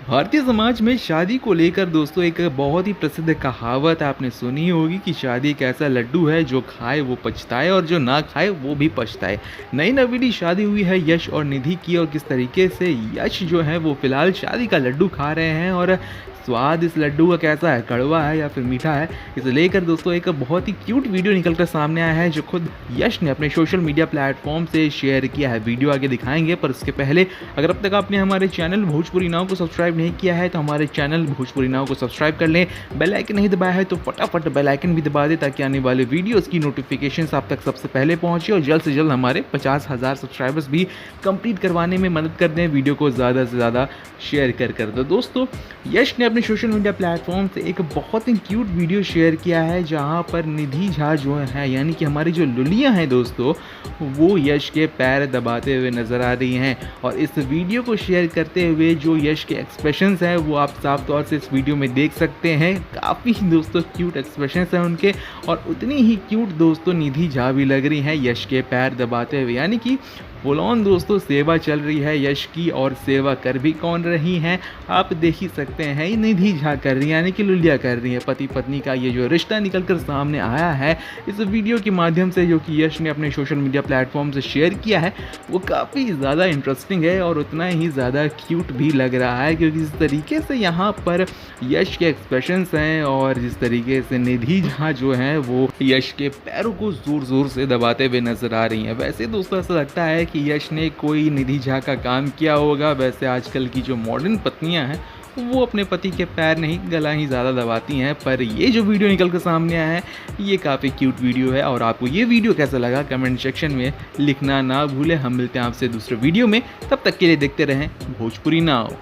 भारतीय समाज में शादी को लेकर दोस्तों एक बहुत ही प्रसिद्ध कहावत आपने सुनी होगी कि शादी एक ऐसा लड्डू है जो खाए वो पछताए और जो ना खाए वो भी पछताए। नई नवेली शादी हुई है यश और निधि की, और किस तरीके से यश जो है वो फिलहाल शादी का लड्डू खा रहे हैं और स्वाद इस लड्डू का कैसा है, कड़वा है या फिर मीठा है, इसे लेकर दोस्तों एक बहुत ही क्यूट वीडियो निकल कर सामने आया है जो खुद यश ने अपने सोशल मीडिया प्लेटफॉर्म से शेयर किया है। वीडियो आगे दिखाएंगे, पर उसके पहले अगर अब तक आपने हमारे चैनल भोजपुरी नाव को सब्सक्राइब नहीं किया है तो हमारे चैनल भोजपुरी नाव को सब्सक्राइब कर लें। बेल आइकन नहीं दबाया है तो फटाफट बेल आइकन भी दबा दें ताकि आने वाले वीडियोस की नोटिफिकेशंस आप तक सबसे पहले पहुंचे और जल्द से जल्द हमारे 50,000 सब्सक्राइबर्स भी कंप्लीट करवाने में मदद कर दें। वीडियो को ज़्यादा से ज़्यादा शेयर कर दो। दोस्तों, यश ने अपने सोशल मीडिया प्लेटफॉर्म से एक बहुत ही क्यूट वीडियो शेयर किया है जहां पर निधि झा जो है, यानी कि हमारी जो लुलिया हैं दोस्तों, वो यश के पैर दबाते हुए नज़र आ रही हैं। और इस वीडियो को शेयर करते हुए जो यश के एक्सप्रेशंस हैं वो आप साफ तौर से इस वीडियो में देख सकते हैं। काफ़ी दोस्तों क्यूट एक्सप्रेशंस हैं उनके, और उतनी ही क्यूट दोस्तों निधि झा भी लग रही हैं यश के पैर दबाते हुए, यानी कि फुल ऑन दोस्तों सेवा चल रही है यश की। और सेवा कर भी कौन रही हैं, आप देख ही सकते हैं, निधि झा कर रही है, यानी कि लुलिया कर रही है। पति पत्नी का ये जो रिश्ता निकल कर सामने आया है इस वीडियो के माध्यम से, जो कि यश ने अपने सोशल मीडिया प्लेटफॉर्म से शेयर किया है, वो काफ़ी ज़्यादा इंटरेस्टिंग है और उतना ही ज़्यादा क्यूट भी लग रहा है, क्योंकि जिस तरीके से यहाँ पर यश के एक्सप्रेशंस हैं और जिस तरीके से निधि झा जो है वो यश के पैरों को ज़ोर ज़ोर से दबाते हुए नजर आ रही हैं। वैसे दोस्तों ऐसा लगता है कि यश ने कोई निधि झा का काम किया होगा। वैसे आजकल की जो मॉडर्न पत्नियां हैं वो अपने पति के पैर नहीं गला ही ज़्यादा दबाती हैं, पर ये जो वीडियो निकल कर सामने आया है ये काफ़ी क्यूट वीडियो है। और आपको ये वीडियो कैसा लगा कमेंट सेक्शन में लिखना ना भूलें। हम मिलते हैं आपसे दूसरे वीडियो में, तब तक के लिए देखते रहें भोजपुरी नाव।